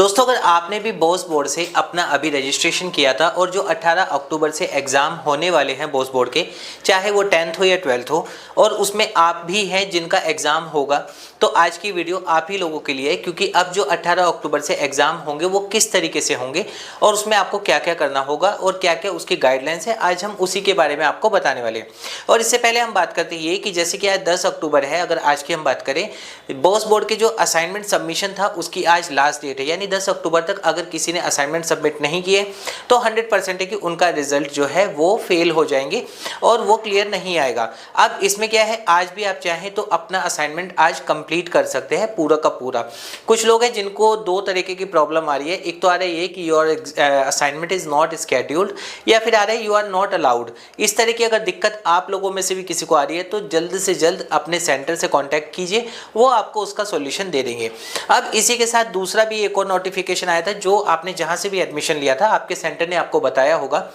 दोस्तों, अगर आपने भी बॉस बोर्ड से अपना अभी रजिस्ट्रेशन किया था और जो 18 अक्टूबर से एग्ज़ाम होने वाले हैं बॉस बोर्ड के, चाहे वो 10th हो या 12th हो, और उसमें आप भी हैं जिनका एग्ज़ाम होगा, तो आज की वीडियो आप ही लोगों के लिए है। क्योंकि अब जो 18 अक्टूबर से एग्ज़ाम होंगे वो किस तरीके से होंगे और उसमें आपको क्या क्या करना होगा और क्या क्या उसकी गाइडलाइंस है, आज हम उसी के बारे में आपको बताने वाले हैं। और इससे पहले हम बात करते हैं कि जैसे कि आज 10 अक्टूबर है, अगर आज की हम बात करें, बॉस बोर्ड के जो असाइनमेंट सबमिशन था उसकी आज लास्ट डेट है। यानी 10 अक्टूबर तक अगर किसी ने असाइनमेंट सबमिट नहीं किए तो 100% है कि उनका रिजल्ट जो है वो फेल हो जाएंगे और वो क्लियर नहीं आएगा। अब इसमें क्या है, आज भी आप चाहें तो अपना असाइनमेंट आज कंप्लीट कर सकते हैं पूरा का पूरा। कुछ लोग हैं जिनको दो तरीके की प्रॉब्लम आ रही है। एक तो आ रहा है ये कि your assignment is not scheduled, या फिर आ रहा है यू आर नॉट अलाउड। इस तरह की अगर दिक्कत आप लोगों में से भी किसी को आ रही है तो जल्द से जल्द अपने सेंटर से कॉन्टैक्ट कीजिए, वो आपको उसका सॉल्यूशन दे देंगे। अब इसी के साथ दूसरा भी एक और नोटिफिकेशन आया था, जो आपने जहां से भी एडमिशन लिया था आपके सेंटर ने आपको बताया होगा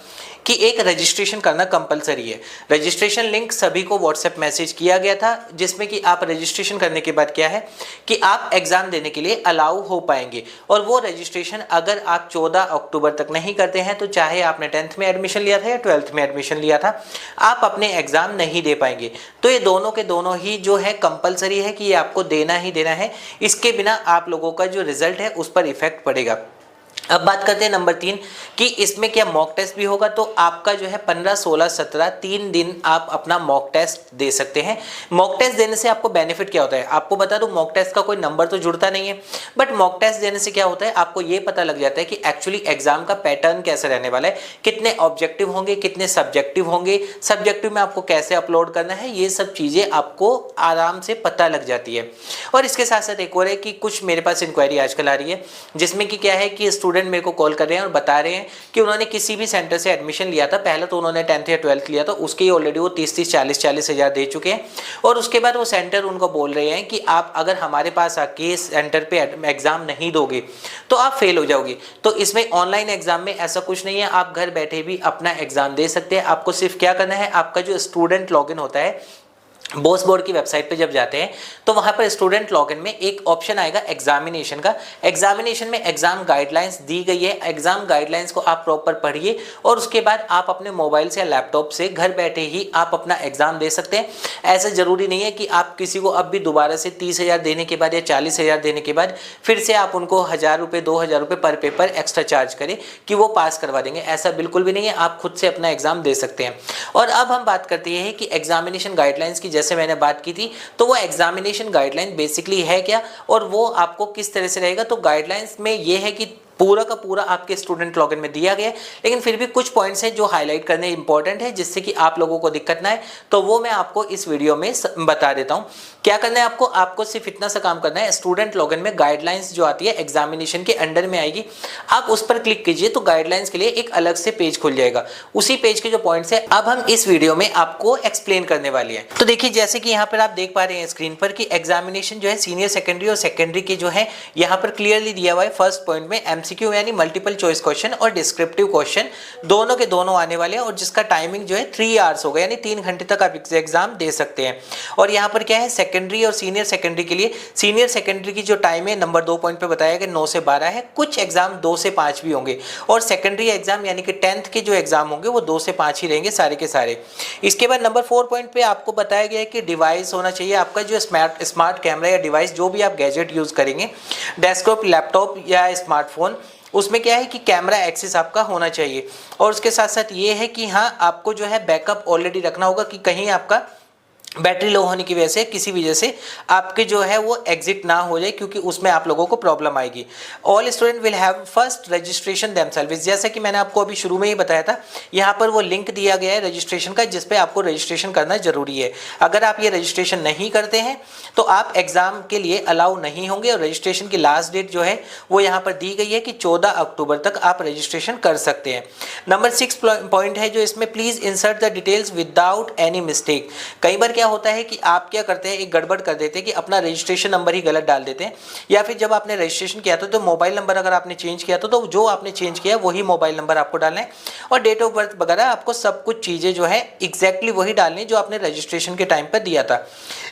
कि एक रजिस्ट्रेशन करना कंपलसरी है। रजिस्ट्रेशन लिंक सभी को व्हाट्सएप मैसेज किया गया था, जिसमें कि आप रजिस्ट्रेशन करने के बाद क्या है कि आप एग्जाम देने के लिए अलाउ हो पाएंगे। और वो रजिस्ट्रेशन अगर आप 14 अक्टूबर तक नहीं करते हैं तो चाहे आपने 10th में एडमिशन लिया था या 12th में एडमिशन लिया था, आप अपने एग्जाम नहीं दे पाएंगे। तो ये दोनों के दोनों ही जो है कंपलसरी है कि ये आपको देना ही देना है। इसके बिना आप लोगों का जो रिजल्ट है उस पर इफेक्ट पड़ेगा। अब बात करते हैं नंबर 3 कि इसमें क्या मॉक टेस्ट भी होगा। तो आपका जो है 15, 16, 17 3 दिन आप अपना मॉक टेस्ट दे सकते हैं। मॉक टेस्ट देने से आपको बेनिफिट क्या होता है, आपको बता दूं, मॉक टेस्ट का कोई नंबर तो जुड़ता नहीं है, बट मॉक टेस्ट देने से क्या होता है, आपको ये पता लग जाता है कि एक्चुअली एग्जाम का पैटर्न कैसा रहने वाला है, कितने ऑब्जेक्टिव होंगे, कितने सब्जेक्टिव होंगे, सब्जेक्टिव में आपको कैसे अपलोड करना है, ये सब चीजें आपको आराम से पता लग जाती है। और इसके साथ साथ एक और है कि कुछ मेरे पास इंक्वायरी आजकल आ रही है, जिसमें कि क्या है कि स्टूडेंट मेरे को कॉल कर रहे हैं और बता रहे हैं कि उन्होंने किसी भी सेंटर से एडमिशन लिया था। पहले तो उन्होंने 10th या 12th लिया था, उसके ऑलरेडी वो 30-30, 40-40 हज़ार दे चुके हैं। और उसके बाद वो सेंटर उनको बोल रहे हैं कि आप अगर हमारे पास आके सेंटर पे एग्जाम नहीं दोगे तो आप फेल हो जाओगे। तो इसमें ऑनलाइन एग्जाम में ऐसा कुछ नहीं है, आप घर बैठे भी अपना एग्जाम दे सकते हैं। आपको सिर्फ क्या करना है, आपका जो स्टूडेंट लॉगिन होता है बॉस बोर्ड की वेबसाइट पे जब जाते हैं तो वहां पर स्टूडेंट लॉगिन में एक ऑप्शन आएगा एग्जामिनेशन का। एग्जामिनेशन में एग्जाम गाइडलाइंस दी गई है। एग्जाम गाइडलाइंस को आप प्रॉपर पढ़िए और उसके बाद आप अपने मोबाइल से या लैपटॉप से घर बैठे ही आप अपना एग्जाम दे सकते हैं। ऐसा जरूरी नहीं है कि आप किसी को अब भी दोबारा से 30,000 देने के बाद या 40,000 देने के बाद फिर से आप उनको 1,000 रुपये 2,000 रुपये पर पेपर एक्स्ट्रा चार्ज करें कि वो पास करवा देंगे। ऐसा बिल्कुल भी नहीं है, आप खुद से अपना एग्जाम दे सकते हैं। और अब हम बात करते हैं कि एग्जामिनेशन गाइडलाइंस की, जैसे मैंने बात की थी, तो वो एग्जामिनेशन गाइडलाइन बेसिकली है क्या और वो आपको किस तरह से रहेगा। तो गाइडलाइंस में ये है कि पूरा का पूरा आपके स्टूडेंट लॉगिन में दिया गया है, लेकिन फिर भी कुछ पॉइंट्स हैं जो हाईलाइट करने इंपॉर्टेंट है, जिससे कि आप लोगों को दिक्कत ना आए, तो वो मैं आपको इस वीडियो में बता देता हूं। क्या करना है आपको सिर्फ इतना सा काम करना है, स्टूडेंट लॉगिन में गाइडलाइंस जो आती है एग्जामिनेशन के अंडर में आएगी, आप उस पर क्लिक कीजिए तो गाइडलाइंस के लिए एक अलग से पेज खुल जाएगा। उसी पेज के जो पॉइंट्स है अब हम इस वीडियो में आपको एक्सप्लेन करने वाली है। तो देखिए, जैसे कि यहाँ पर आप देख पा रहे हैं स्क्रीन पर कि एग्जामिनेशन जो है सीनियर सेकेंडरी और सेकेंडरी के जो है यहाँ पर क्लियरली दिया हुआ है। फर्स्ट पॉइंट में एमसीक्यू यानी मल्टीपल चॉइस क्वेश्चन और डिस्क्रिप्टिव क्वेश्चन दोनों के दोनों आने वाले हैं, और जिसका टाइमिंग जो है 3 आवर्स होगा, यानी 3 घंटे तक आप एग्जाम दे सकते हैं। और यहाँ पर क्या है, सेकेंडरी और सीनियर सेकेंडरी के लिए, सीनियर सेकेंडरी की जो टाइम है नंबर 2 पॉइंट पे बताया गया 9 से 12 है। कुछ एग्जाम 2 से 5 भी होंगे, और सेकेंडरी एग्जाम यानी कि 10th के जो एग्जाम होंगे वो 2 से 5 ही रहेंगे सारे के सारे। इसके बाद नंबर 4 पॉइंट पे आपको बताया गया है कि डिवाइस होना चाहिए आपका जो स्मार्ट कैमरा या डिवाइस, जो भी आप गैजेट यूज करेंगे, डेस्कटॉप, लैपटॉप या स्मार्टफोन, उसमें क्या है कि कैमरा एक्सेस आपका होना चाहिए। और उसके साथ साथ ये है कि हाँ, आपको जो है बैकअप ऑलरेडी रखना होगा कि कहीं आपका बैटरी लो होने की वजह से, किसी वजह से आपके जो है वो एग्जिट ना हो जाए, क्योंकि उसमें आप लोगों को प्रॉब्लम आएगी। All student will have first registration themselves, जैसा कि मैंने आपको अभी शुरू में ही बताया था, यहाँ पर वो लिंक दिया गया है रजिस्ट्रेशन का, जिसपे आपको रजिस्ट्रेशन करना जरूरी है। अगर आप ये रजिस्ट्रेशन नहीं करते हैं तो आप एग्जाम के लिए अलाउ नहीं होंगे। और रजिस्ट्रेशन की लास्ट डेट जो है वो यहाँ पर दी गई है कि 14 अक्टूबर तक आप रजिस्ट्रेशन कर सकते हैं। नंबर 6 पॉइंट है जो इसमें, please insert the details without any mistake. कई बार क्या होता है कि आप क्या करते हैं, एक गड़बड़ कर देते हैं कि अपना रजिस्ट्रेशन नंबर ही गलत डाल देते हैं, या फिर जब आपने रजिस्ट्रेशन किया था तो मोबाइल नंबर अगर आपने चेंज किया था तो जो आपने चेंज किया वही मोबाइल नंबर आपको डालना है, और डेट ऑफ बर्थ वगैरह आपको सब कुछ चीज़ें जो है एग्जैक्टली वही डालनी जो आपने रजिस्ट्रेशन के टाइम पर दिया था।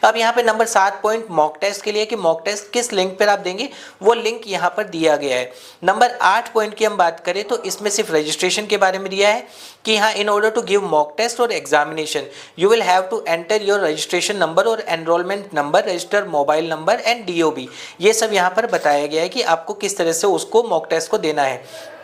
अब यहाँ पे नंबर 7 पॉइंट मॉक टेस्ट के लिए कि मॉक टेस्ट किस लिंक पर आप देंगे, वो लिंक यहाँ पर दिया गया है। नंबर 8 पॉइंट की हम बात करें तो इसमें सिर्फ रजिस्ट्रेशन के बारे में दिया है कि हाँ, in order to give mock test और examination you will have to enter your registration number और enrollment number, register mobile number and DOB। ये सब यहाँ पर बताया गया है कि आपको किस तरह से उसको मॉक टेस्ट को देना है।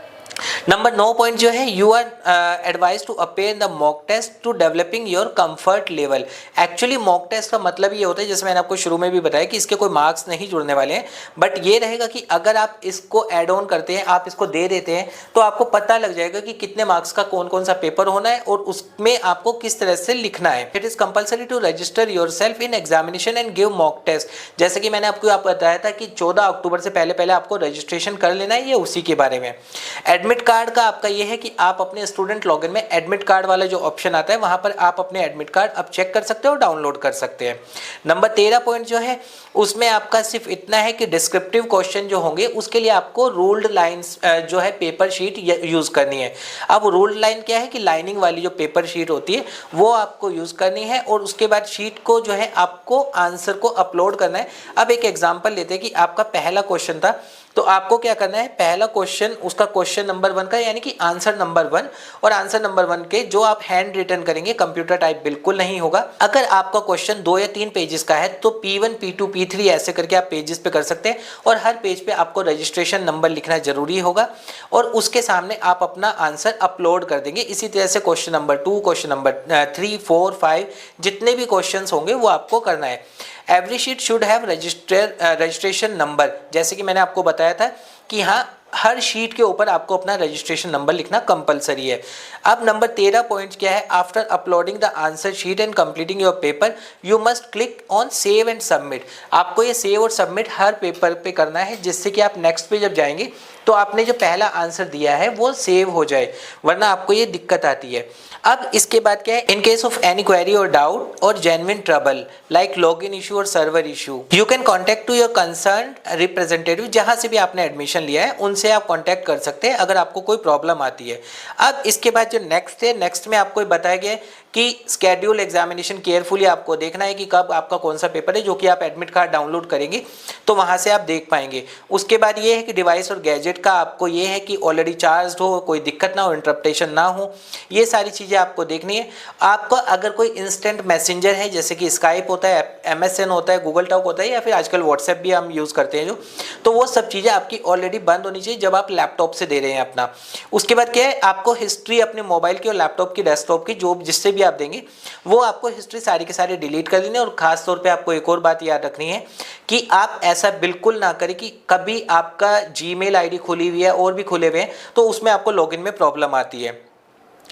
नंबर 9 पॉइंट जो है, you are advise to appear the mock test to developing your comfort level. Actually mock test का मतलब ये होता है, जैसे मैंने आपको शुरू में भी बताया कि इसके कोई मार्क्स नहीं जुड़ने वाले हैं, बट ये रहेगा कि अगर आप इसको ऐड ऑन करते हैं, आप इसको दे देते हैं, तो आपको पता लग जाएगा कि कितने मार्क्स का कौन कौन सा पेपर होना है और उसमें आपको किस तरह से लिखना है। It is compulsory to register yourself in examination and give mock test. जैसे कि मैंने आपको बताया था कि 14 अक्टूबर से पहले पहले आपको रजिस्ट्रेशन कर लेना है, ये उसी के बारे में। एडमिट कार्ड का आपका ये है कि आप अपने स्टूडेंट लॉगिन में एडमिट कार्ड वाला जो ऑप्शन आता है वहां पर आप अपने एडमिट कार्ड अब चेक कर सकते हो और डाउनलोड कर सकते हैं। नंबर 13 पॉइंट जो है उसमें आपका सिर्फ इतना है कि डिस्क्रिप्टिव क्वेश्चन जो होंगे उसके लिए आपको रूल्ड लाइंस जो है पेपर शीट यूज करनी है। अब रूल्ड लाइन क्या है कि लाइनिंग वाली जो पेपर शीट होती है वो आपको यूज करनी है, और उसके बाद शीट को जो है आपको आंसर को अपलोड करना है। अब एक एग्जांपल लेते हैं कि आपका पहला क्वेश्चन था, तो आपको क्या करना है, पहला क्वेश्चन उसका क्वेश्चन नंबर 1 का यानी कि आंसर नंबर 1, और आंसर नंबर 1 के जो आप हैंड रिटन करेंगे, कंप्यूटर टाइप बिल्कुल नहीं होगा। अगर आपका क्वेश्चन 2 या 3 पेजेस का है तो P1 P2 P3 ऐसे करके आप पेजेस पे कर सकते हैं, और हर पेज पे आपको रजिस्ट्रेशन नंबर लिखना जरूरी होगा, और उसके सामने आप अपना आंसर अपलोड कर देंगे। इसी तरह से क्वेश्चन नंबर 2, क्वेश्चन नंबर 3, 4, 5 जितने भी क्वेश्चन होंगे वो आपको करना है। Every sheet should have registration number, जैसे कि मैंने आपको बताया था कि हाँ, हर शीट के ऊपर आपको अपना रजिस्ट्रेशन नंबर लिखना कंपलसरी है। अब नंबर 13 पॉइंट क्या है, after uploading the answer sheet and completing your paper you must click on save and submit. आपको ये सेव और सबमिट हर पेपर पे करना है, जिससे कि आप नेक्स्ट पे जब जाएंगे तो आपने जो पहला आंसर दिया है वो सेव हो जाए, वरना आपको ये दिक्कत आती है। अब इसके बाद क्या है, in case of any query और डाउट और genuine trouble like login issue और server issue you can contact to your concern representative. जहां से भी आपने एडमिशन लिया है उनसे आप कॉन्टेक्ट कर सकते हैं अगर आपको कोई प्रॉब्लम आती है। अब इसके बाद जो नेक्स्ट है, नेक्स्ट में आपको बताया गया है कि स्केड्यूल एग्जामिनेशन केयरफुली आपको देखना है कि कब आपका कौन सा पेपर है, जो कि आप एडमिट कार्ड डाउनलोड करेंगे तो वहां से आप देख पाएंगे। उसके बाद ये है कि डिवाइस और गैजेट का आपको ये है कि ऑलरेडी चार्ज हो, कोई दिक्कत ना हो, इंटरप्टेशन ना हो, ये सारी चीज़ें आपको देखनी है। आपको अगर कोई इंस्टेंट मैसेंजर है, जैसे कि स्काइप होता है, MSN होता है, गूगल टॉक होता है, या फिर आजकल व्हाट्सएप भी हम यूज़ करते हैं जो, तो वो सब चीज़ें आपकी ऑलरेडी बंद होनी चाहिए जब आप लैपटॉप से दे रहे हैं अपना। उसके बाद क्या है, आपको हिस्ट्री अपने मोबाइल की और लैपटॉप की, डेस्कटॉप की, जो जिससे भी आप देंगे वो आपको हिस्ट्री सारी के सारे डिलीट कर लेनी है। और खास तौर पे आपको एक और बात याद रखनी है कि आप ऐसा बिल्कुल ना करें कि कभी आपका जीमेल आईडी खुली हुई है और भी खुले हुए हैं तो उसमें आपको लॉगिन में प्रॉब्लम आती है।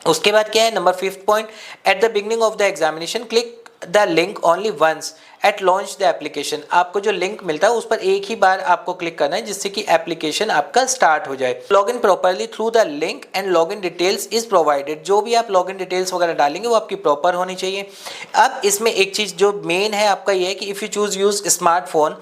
उसके बाद क्या है, number 5 point, at the beginning of the examination click the link only once at launch the application. आपको जो लिंक मिलता है उस पर एक ही बार आपको क्लिक करना है, जिससे कि एप्लीकेशन आपका स्टार्ट हो जाए। Login properly through the link and login details is provided. जो भी आप लॉगिन डिटेल्स वगैरह डालेंगे वो आपकी प्रॉपर होनी चाहिए। अब इसमें एक चीज़ जो मेन है आपका ये है कि if you choose use smartphone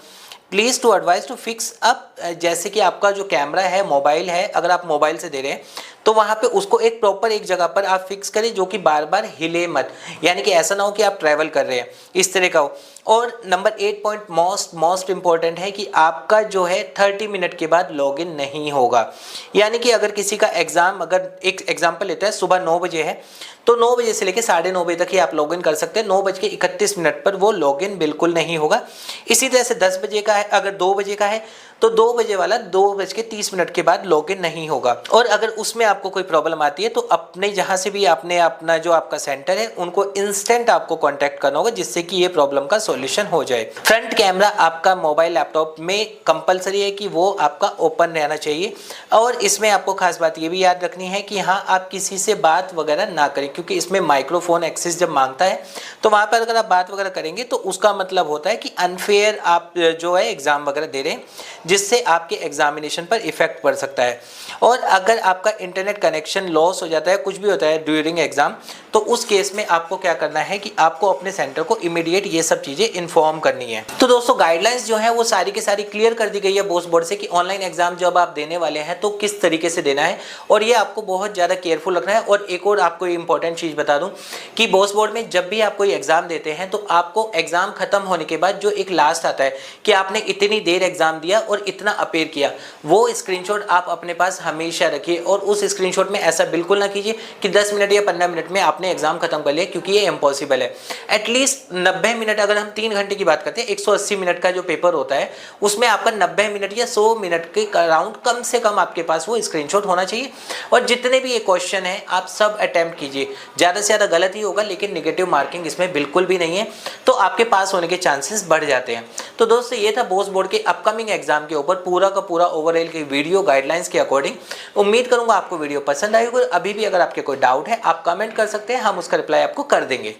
please to advice to fix up, जैसे कि आपका जो कैमरा है, मोबाइल है, अगर आप मोबाइल से दे रहे हैं तो वहाँ पे उसको एक प्रॉपर एक जगह पर आप फिक्स करें जो कि बार बार हिले मत, यानी कि ऐसा ना हो कि आप ट्रैवल कर रहे हैं इस तरह का हो। और नंबर 8 पॉइंट मोस्ट इंपॉर्टेंट है कि आपका जो है 30 मिनट के बाद लॉगिन नहीं होगा। यानी कि अगर किसी का एग्जाम, अगर एक एग्जाम्पल लेता है सुबह 9 बजे है तो 9 बजे से लेकर 9:30 बजे तक ही आप लॉगिन कर सकते हैं। 9:31 पर वो लॉगिन बिल्कुल नहीं होगा। इसी तरह से 10 बजे का है, अगर 2 बजे का है तो 2 बजे वाला 2:30 के बाद लॉगिन नहीं होगा। और अगर उसमें आपको कोई प्रॉब्लम आती है तो अपने जहां से भी आपने अपना जो आपका सेंटर है उनको इंस्टेंट आपको कांटेक्ट करना होगा, जिससे कि ये प्रॉब्लम का सॉल्यूशन हो जाए। फ्रंट कैमरा आपका मोबाइल लैपटॉप में कंपलसरी है कि वो आपका ओपन रहना चाहिए और इसमें आपको खास बात ये भी याद रखनी है कि हाँ, आप किसी से बात वगैरह ना करें, क्योंकि इसमें माइक्रोफोन एक्सेस जब मांगता है तो वहाँ पर अगर आप बात वगैरह करेंगे तो उसका मतलब होता है कि अनफेयर आप जो है एग्ज़ाम वगैरह दे रहे हैं, जिससे आपके एग्जामिनेशन पर इफेक्ट पड़ सकता है। और अगर आपका इंटरनेट कनेक्शन लॉस हो जाता है, कुछ भी होता है ड्यूरिंग एग्जाम, तो उस केस में आपको क्या करना है कि आपको अपने सेंटर को इमीडिएट ये सब चीज़ें इन्फॉर्म करनी है। तो दोस्तों गाइडलाइंस जो है वो सारी की सारी क्लियर कर दी गई है बोस बोर्ड से कि ऑनलाइन एग्जाम जब आप देने वाले हैं तो किस तरीके से देना है, और ये आपको बहुत ज़्यादा केयरफुल रखना है। और एक और आपको इंपॉर्टेंट चीज़ बता दूं कि बोस बोर्ड में जब भी आप कोई एग्जाम देते हैं तो आपको एग्जाम खत्म होने के बाद जो एक लास्ट आता है कि आपने इतनी देर एग्जाम दिया और इतना अपेयर किया, वो स्क्रीनशॉट आप अपने पास हमेशा रखिए। और उस स्क्रीनशॉट में ऐसा बिल्कुल ना कीजिए कि 10 मिनट या 15 मिनट में आपने एग्जाम खत्म कर लिया, क्योंकि ये इम्पॉसिबल है। एटलीस्ट 90 मिनट, अगर हम 3 घंटे की बात करते हैं, 180 मिनट का जो पेपर होता है उसमें आपका 90 मिनट या 100 मिनट के अराउंड कम से कम आपके पास वो स्क्रीनशॉट होना चाहिए। और जितने भी ये क्वेश्चन है आप सब अटेम्प्ट कीजिए, ज़्यादा से ज़्यादा गलत ही होगा लेकिन नेगेटिव मार्किंग इसमें बिल्कुल भी नहीं है, तो आपके पास होने के चांसेस बढ़ जाते हैं। तो दोस्तों ये था बोस बोर्ड के अपकमिंग एग्जाम के ऊपर पूरा का पूरा ओवरऑल की वीडियो गाइडलाइंस के अकॉर्डिंग। उम्मीद करूंगा आपको वीडियो पसंद आई होगी। अभी भी अगर आपके कोई डाउट है आप कमेंट कर सकते हैं, हम उसका रिप्लाई आपको कर देंगे।